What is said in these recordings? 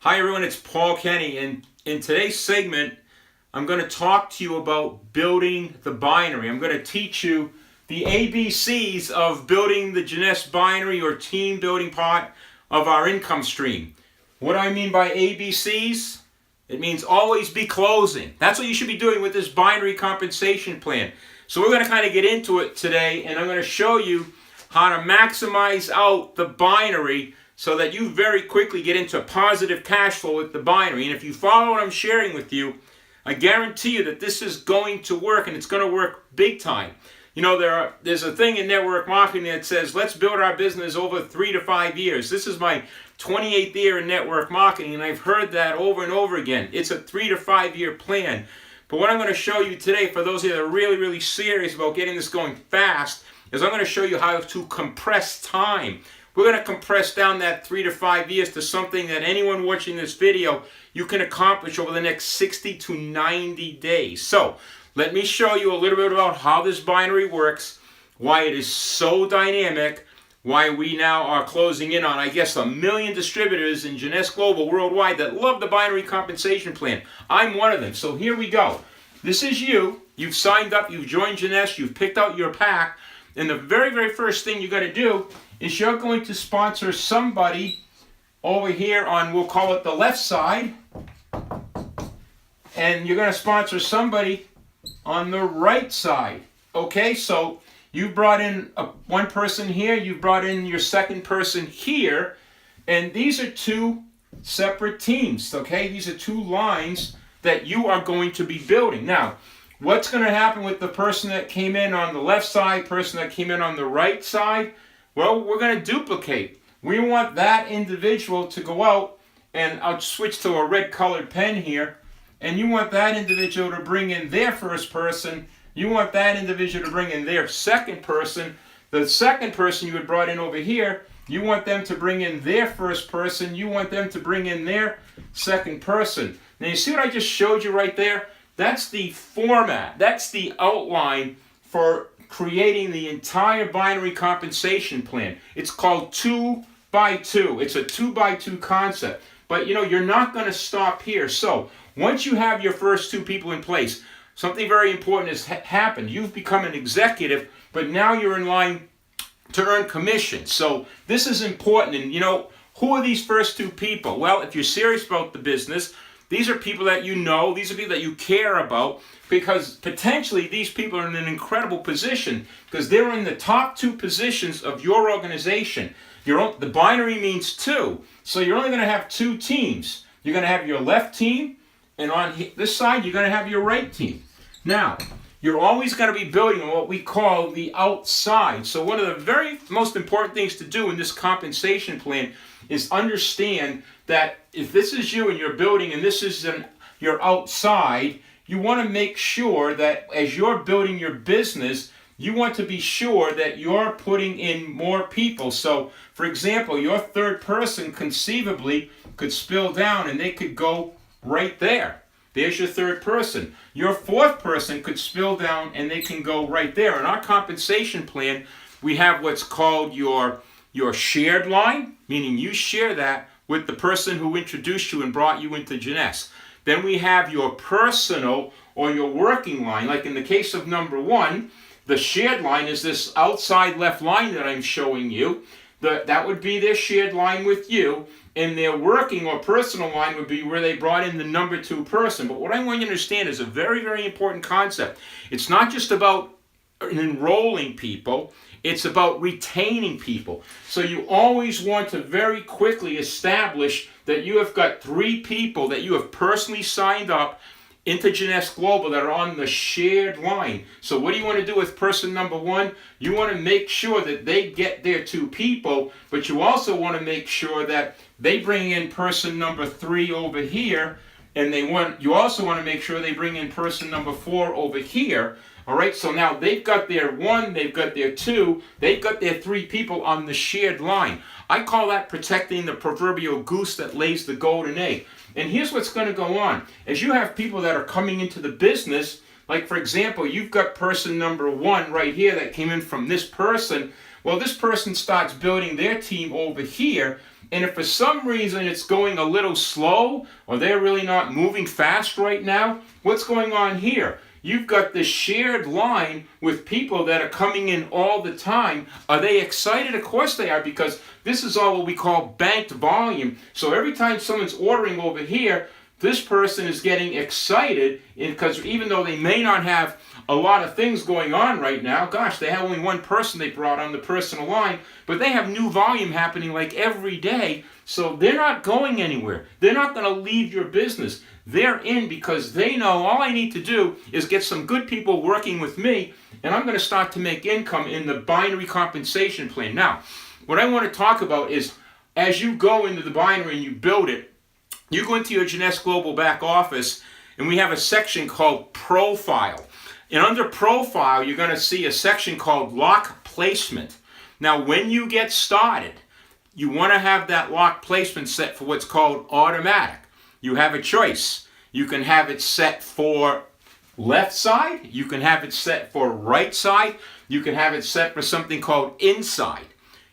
Hi everyone, it's Paul Kenny, and in today's segment, I'm going to talk to you about building the binary. I'm going to teach you the ABCs of building the Jeunesse binary or team building part of our income stream. What do I mean by ABCs? It means always be closing. That's what you should be doing with this binary compensation plan. So we're going to kind of get into it today, and I'm going to show you how to maximize out the binary so that you very quickly get into positive cash flow with the binary. And if you follow what I'm sharing with you, I guarantee you that this is going to work, and it's going to work big time. You know, there's a thing in network marketing that says, let's build our business over 3 to 5 years. This is my 28th year in network marketing, and I've heard that over and over again. It's a 3 to 5 year plan. But what I'm going to show you today, for those of you that are really, really serious about getting this going fast, is I'm going to show you how to compress time. We're going to compress down that 3 to 5 years to something that anyone watching this video, you can accomplish over the next 60 to 90 days. So, let me show you a little bit about how this binary works, why it is so dynamic, why we now are closing in on, I guess, 1 million distributors in Jeunesse Global worldwide that love the binary compensation plan. I'm one of them. So here we go. This is you. You've signed up. You've joined Jeunesse. You've picked out your pack. And the very, very first thing you got to do is you're going to sponsor somebody over here on, we'll call it the left side. And you're going to sponsor somebody on the right side. Okay, so you brought in one person here, you brought in your second person here, and these are two separate teams, okay? These are two lines that you are going to be building. Now, what's going to happen with the person that came in on the left side, person that came in on the right side? Well, we're going to duplicate. We want that individual to go out, and I'll switch to a red colored pen here, and you want that individual to bring in their first person. You want that individual to bring in their second person. The second person you had brought in over here, you want them to bring in their first person. You want them to bring in their second person. Now you see what I just showed you right there? That's the format. That's the outline for creating the entire binary compensation plan. It's called 2 by 2. It's a 2 by 2 concept. But you know, you're not going to stop here. So once you have your first two people in place, something very important has happened. You've become an executive, but now you're in line to earn commission. So this is important. And you know, who are these first two people? Well, if you're serious about the business, these are people that you know. These are people that you care about, because potentially these people are in an incredible position because they're in the top two positions of your organization. The binary means two. So you're only going to have two teams. You're going to have your left team, and on this side, you're going to have your right team. Now, you're always going to be building on what we call the outside. So one of the very most important things to do in this compensation plan is understand that if this is you and you're building and this is your outside, you want to make sure that as you're building your business, you want to be sure that you're putting in more people. So, for example, your third person conceivably could spill down and they could go right there. There's your third person. Your fourth person could spill down and they can go right there. In our compensation plan, we have what's called your shared line, meaning you share that with the person who introduced you and brought you into Jeunesse. Then we have your personal or your working line. Like in the case of number one, the shared line is this outside left line that I'm showing you. That would be their shared line with you. And their working or personal line would be where they brought in the number two person. But what I want you to understand is a very, very important concept. It's not just about enrolling people. It's about retaining people. So you always want to very quickly establish that you have got 3 people that you have personally signed up into Jeunesse Global that are on the shared line. So what do you want to do with person number 1? You want to make sure that they get their 2 people, but you also want to make sure that they bring in person number 3 over here, and you also want to make sure they bring in person number 4 over here. All right, so now they've got their 1, they've got their 2, they've got their 3 people on the shared line. I call that protecting the proverbial goose that lays the golden egg. And here's what's going to go on. As you have people that are coming into the business, like for example, you've got person number 1 right here that came in from this person. Well, this person starts building their team over here, and if for some reason it's going a little slow or they're really not moving fast right now, what's going on here? You've got this shared line with people that are coming in all the time. Are they excited? Of course they are, because this is all what we call banked volume. So every time someone's ordering over here, this person is getting excited, because even though they may not have a lot of things going on right now, gosh, they have only one person they brought on the personal line, but they have new volume happening like every day. So they're not going anywhere. They're not going to leave your business. They're in because they know all I need to do is get some good people working with me, and I'm going to start to make income in the binary compensation plan. Now, what I want to talk about is, as you go into the binary and you build it, you go into your Jeunesse Global back office, and we have a section called Profile. And under Profile, you're going to see a section called Lock Placement. Now, when you get started, you want to have that lock placement set for what's called automatic. You have a choice. You can have it set for left side. You can have it set for right side. You can have it set for something called inside.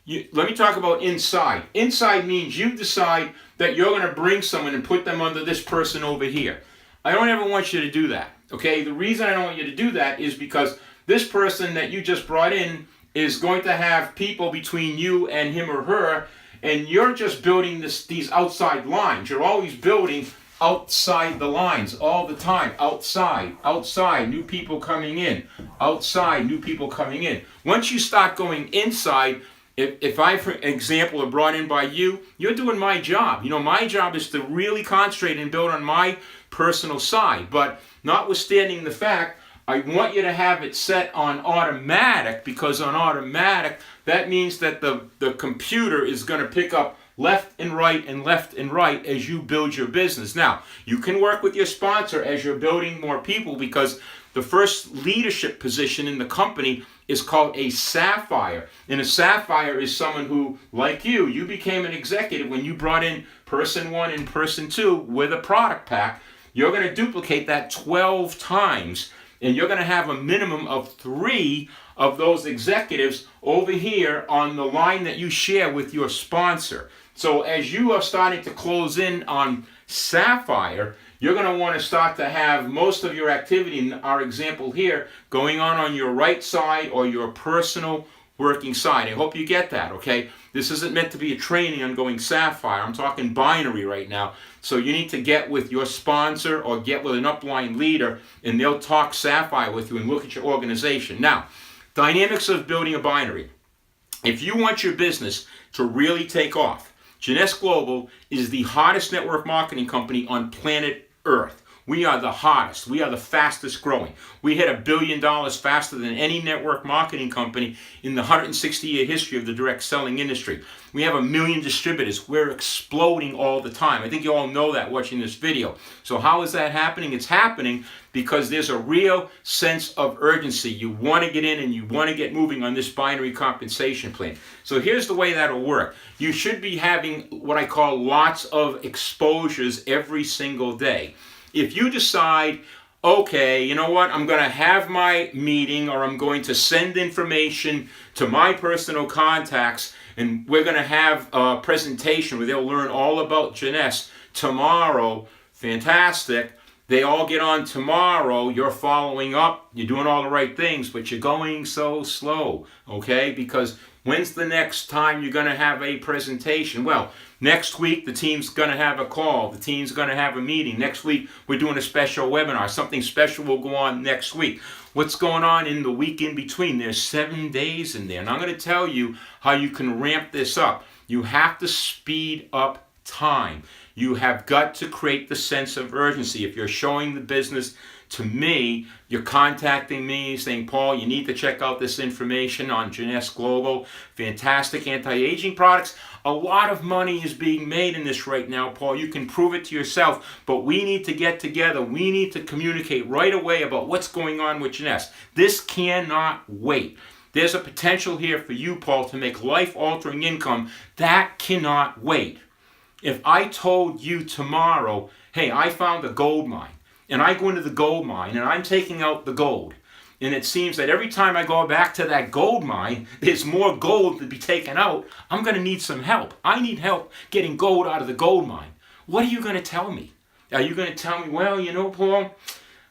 Let me talk about inside. Inside means you decide that you're going to bring someone and put them under this person over here. I don't ever want you to do that. Okay? The reason I don't want you to do that is because this person that you just brought in is going to have people between you and him or her, and you're just building these outside lines. You're always building outside the lines all the time. Outside, new people coming in. Outside, new people coming in. Once you start going inside, if I, for example, are brought in by you, you're doing my job. You know, my job is to really concentrate and build on my personal side. But notwithstanding the fact, I want you to have it set on automatic, because on automatic, that means that the computer is going to pick up left and right and left and right as you build your business. Now, you can work with your sponsor as you're building more people, because the first leadership position in the company is called a sapphire. And a sapphire is someone who, like you became an executive when you brought in person 1 and person 2 with a product pack. You're going to duplicate that 12 times. And you're going to have a minimum of 3 of those executives over here on the line that you share with your sponsor. So as you are starting to close in on Sapphire, you're going to want to start to have most of your activity, in our example here, going on your right side or your personal working side. I hope you get that, okay? This isn't meant to be a training on going Sapphire. I'm talking binary right now. So you need to get with your sponsor or get with an upline leader, and they'll talk Sapphire with you and look at your organization. Now, dynamics of building a binary. If you want your business to really take off, Jeunesse Global is the hottest network marketing company on planet Earth. We are the hottest. We are the fastest growing. We hit $1 billion faster than any network marketing company in the 160-year history of the direct selling industry. We have 1 million distributors. We're exploding all the time. I think you all know that watching this video. So how is that happening? It's happening because there's a real sense of urgency. You want to get in and you want to get moving on this binary compensation plan. So here's the way that'll work. You should be having what I call lots of exposures every single day. If you decide, okay, you know what, I'm going to have my meeting, or I'm going to send information to my personal contacts, and we're going to have a presentation where they'll learn all about Jeunesse tomorrow, fantastic. They all get on tomorrow, you're following up, you're doing all the right things, but you're going so slow, okay? Because when's the next time you're going to have a presentation? Well, next week, the team's going to have a call. The team's going to have a meeting. Next week, we're doing a special webinar. Something special will go on next week. What's going on in the week in between? There's 7 days in there. And I'm going to tell you how you can ramp this up. You have to speed up time. You have got to create the sense of urgency. If you're showing the business to me, you're contacting me saying, Paul, you need to check out this information on Jeunesse Global. Fantastic anti-aging products. A lot of money is being made in this right now, Paul. You can prove it to yourself, but we need to get together. We need to communicate right away about what's going on with Jeunesse. This cannot wait. There's a potential here for you, Paul, to make life-altering income. That cannot wait. If I told you tomorrow, hey, I found a gold mine, and I go into the gold mine, and I'm taking out the gold, and it seems that every time I go back to that gold mine, there's more gold to be taken out, I'm going to need some help. I need help getting gold out of the gold mine. What are you going to tell me? Are you going to tell me, well, Paul,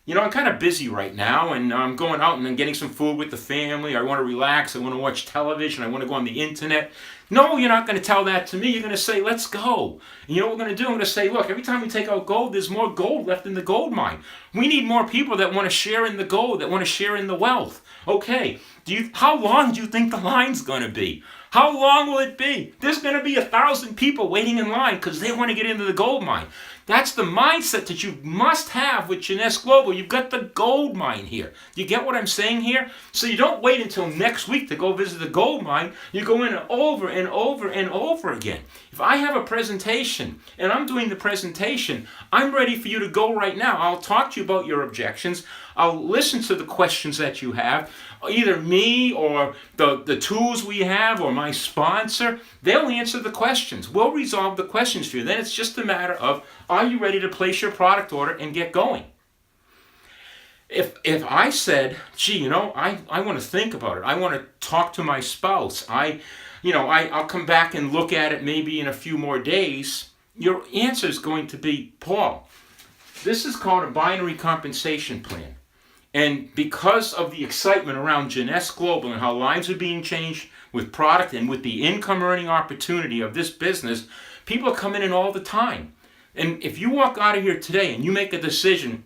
I'm kind of busy right now, and I'm going out and I'm getting some food with the family. I want to relax. I want to watch television. I want to go on the internet. No, you're not going to tell that to me. You're going to say, let's go. And you know what we're going to do? I'm going to say, look, every time we take out gold, there's more gold left in the gold mine. We need more people that want to share in the gold, that want to share in the wealth. Okay, how long do you think the line's going to be? How long will it be? There's going to be 1,000 people waiting in line because they want to get into the gold mine. That's the mindset that you must have with Jeunesse Global. You've got the gold mine here. You get what I'm saying here? So you don't wait until next week to go visit the gold mine. You go in over and over and over again. If I have a presentation and I'm doing the presentation, I'm ready for you to go right now. I'll talk to you about your objections. I'll listen to the questions that you have. Either me or the tools we have or my sponsor, they'll answer the questions. We'll resolve the questions for you. Then it's just a matter of, are you ready to place your product order and get going? If I said, gee, I want to think about it. I want to talk to my spouse. I'll come back and look at it maybe in a few more days. Your answer is going to be, Paul, this is called a binary compensation plan. And because of the excitement around Jeunesse Global and how lives are being changed with product and with the income earning opportunity of this business, people are coming in all the time. And if you walk out of here today and you make a decision,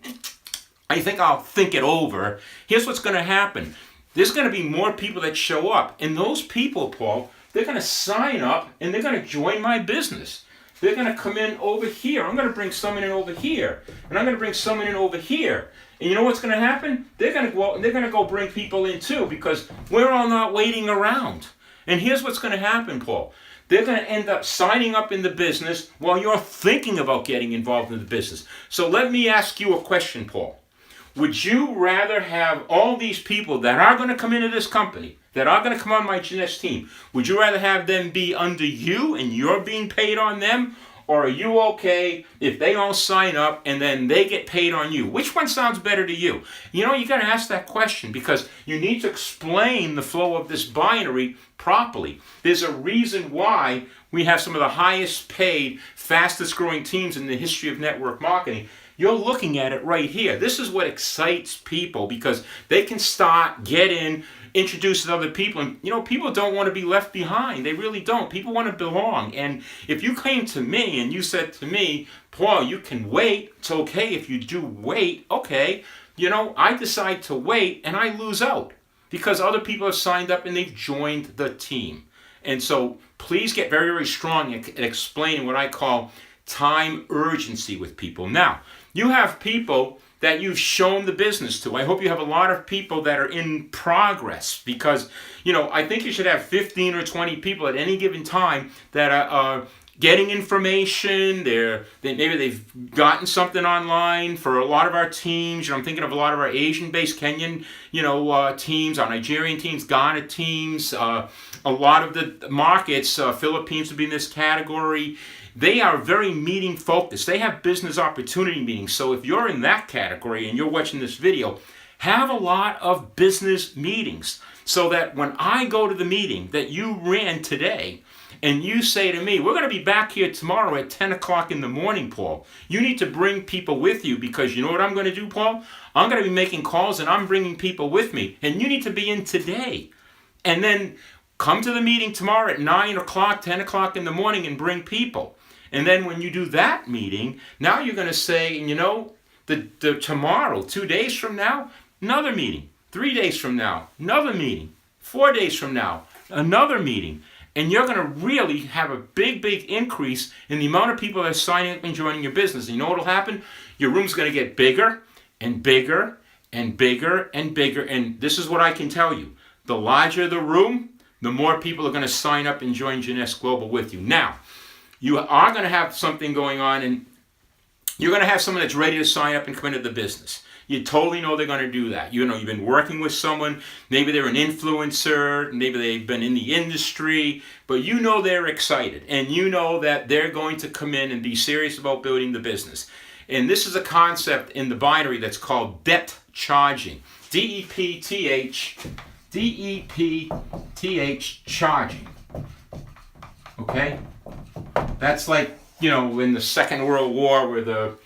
I think I'll think it over, here's what's going to happen. There's going to be more people that show up. And those people, Paul, they're going to sign up and they're going to join my business. They're going to come in over here. I'm going to bring someone in over here. And I'm going to bring someone in over here. And you know what's going to happen? They're going to go out and they're going to go bring people in too, because we're all not waiting around. And here's what's going to happen, Paul. They're going to end up signing up in the business while you're thinking about getting involved in the business. So let me ask you a question, Paul. Would you rather have all these people that are going to come into this company, that are going to come on my Jeunesse team, would you rather have them be under you and you're being paid on them? Or are you okay if they all sign up and then they get paid on you? Which one sounds better to you? You got to ask that question because you need to explain the flow of this binary properly. There's a reason why we have some of the highest paid, fastest growing teams in the history of network marketing. You're looking at it right here. This is what excites people because they can start, get in, introduce to other people. And, people don't want to be left behind. They really don't. People want to belong. And if you came to me and you said to me, Paul, you can wait. It's okay if you do wait. Okay. I decide to wait and I lose out because other people have signed up and they've joined the team. And so please get very, very strong at explaining what I call time urgency with people. Now, you have people that you've shown the business to. I hope you have a lot of people that are in progress because, I think you should have 15 or 20 people at any given time that are getting information. Maybe they've gotten something online for a lot of our teams. I'm thinking of a lot of our Asian-based Kenyan, teams, our Nigerian teams, Ghana teams, a lot of the markets, Philippines would be in this category. They are very meeting focused. They have business opportunity meetings. So if you're in that category and you're watching this video, have a lot of business meetings so that when I go to the meeting that you ran today and you say to me, we're going to be back here tomorrow at 10 o'clock in the morning, Paul. You need to bring people with you because you know what I'm going to do, Paul? I'm going to be making calls and I'm bringing people with me. And you need to be in today. And then come to the meeting tomorrow at 9 o'clock, 10 o'clock in the morning and bring people. And then when you do that meeting, now you're going to say, the tomorrow, 2 days from now, another meeting. 3 days from now, another meeting. 4 days from now, another meeting. And you're going to really have a big, big increase in the amount of people that are signing up and joining your business. And you know what will happen? Your room's going to get bigger and bigger and bigger and bigger. And this is what I can tell you. The larger the room, the more people are going to sign up and join Jeunesse Global with you. Now, you are going to have something going on, and you're going to have someone that's ready to sign up and come into the business. You totally know they're going to do that. You've been working with someone, maybe they're an influencer, maybe they've been in the industry, but they're excited, and you know that they're going to come in and be serious about building the business. And this is a concept in the binary that's called debt charging. DEPTH, DEPTH charging. Okay? That's like, in the Second World War where the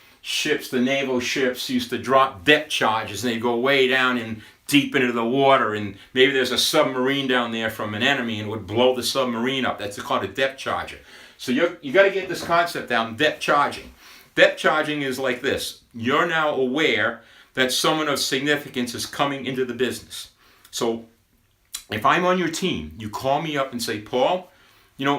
naval ships used to drop depth charges and they go way down and deep into the water, and maybe there's a submarine down there from an enemy and it would blow the submarine up. That's called a depth charger. So you got to get this concept down, depth charging. Depth charging is like this. You're now aware that someone of significance is coming into the business. So if I'm on your team, you call me up and say, Paul,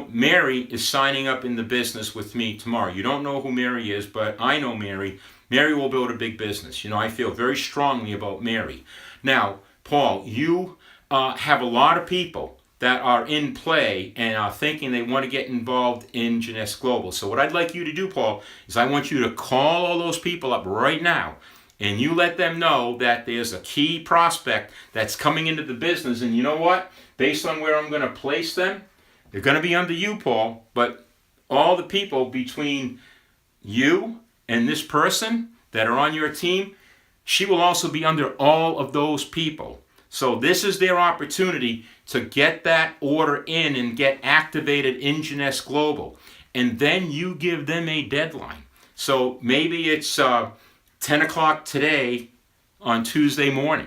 Mary is signing up in the business with me tomorrow. You don't know who Mary is, but I know Mary. Mary will build a big business. I feel very strongly about Mary. Now, Paul, you have a lot of people that are in play and are thinking they want to get involved in Jeunesse Global. So what I'd like you to do, Paul, is I want you to call all those people up right now, and you let them know that there's a key prospect that's coming into the business. And you know what? Based on where I'm going to place them, they're going to be under you, Paul, but all the people between you and this person that are on your team, she will also be under all of those people. So this is their opportunity to get that order in and get activated in Jeunesse Global. And then you give them a deadline. So maybe it's 10 o'clock today on Tuesday morning.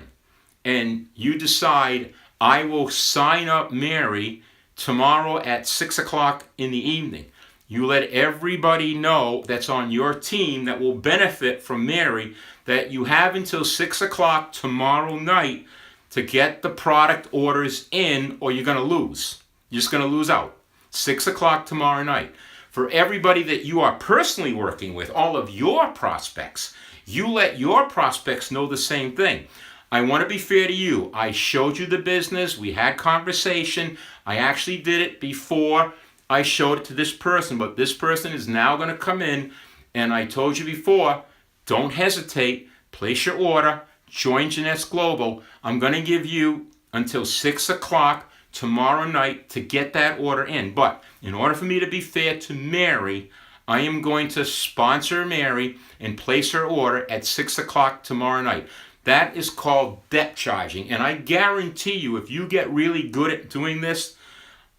And you decide, I will sign up Mary tomorrow at 6 o'clock in the evening. You let everybody know that's on your team that will benefit from Mary that you have until 6 o'clock tomorrow night to get the product orders in, or you're going to lose. You're just going to lose out. 6 o'clock tomorrow night. For everybody that you are personally working with, all of your prospects, you let your prospects know the same thing. I want to be fair to you. I showed you the business. We had conversation. I actually did it before I showed it to this person, but this person is now going to come in, and I told you before, don't hesitate. Place your order. Join Jeunesse Global. I'm going to give you until 6 o'clock tomorrow night to get that order in. But in order for me to be fair to Mary, I am going to sponsor Mary and place her order at 6 o'clock tomorrow night. That is called depth charging. And I guarantee you, if you get really good at doing this,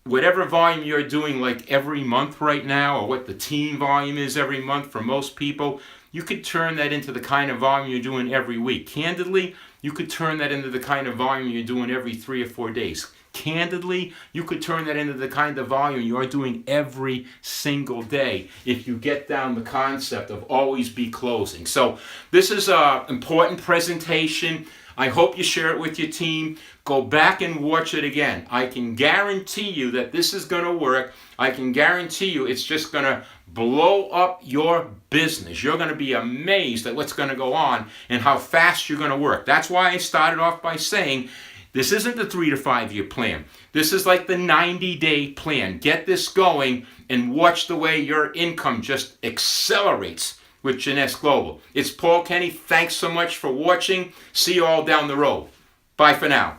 whatever volume you're doing like every month right now, or what the team volume is every month for most people, you could turn that into the kind of volume you're doing every week. Candidly, you could turn that into the kind of volume you're doing every 3 or 4 days. Candidly, you could turn that into the kind of volume you're doing every single day if you get down the concept of always be closing. So this is an important presentation. I hope you share it with your team. Go back and watch it again. I can guarantee you that this is going to work. I can guarantee you it's just going to blow up your business. You're going to be amazed at what's going to go on and how fast you're going to work. That's why I started off by saying this isn't the 3 to 5 year plan. This is like the 90-day plan. Get this going and watch the way your income just accelerates with Jeunesse Global. It's Paul Kenny. Thanks so much for watching. See you all down the road. Bye for now.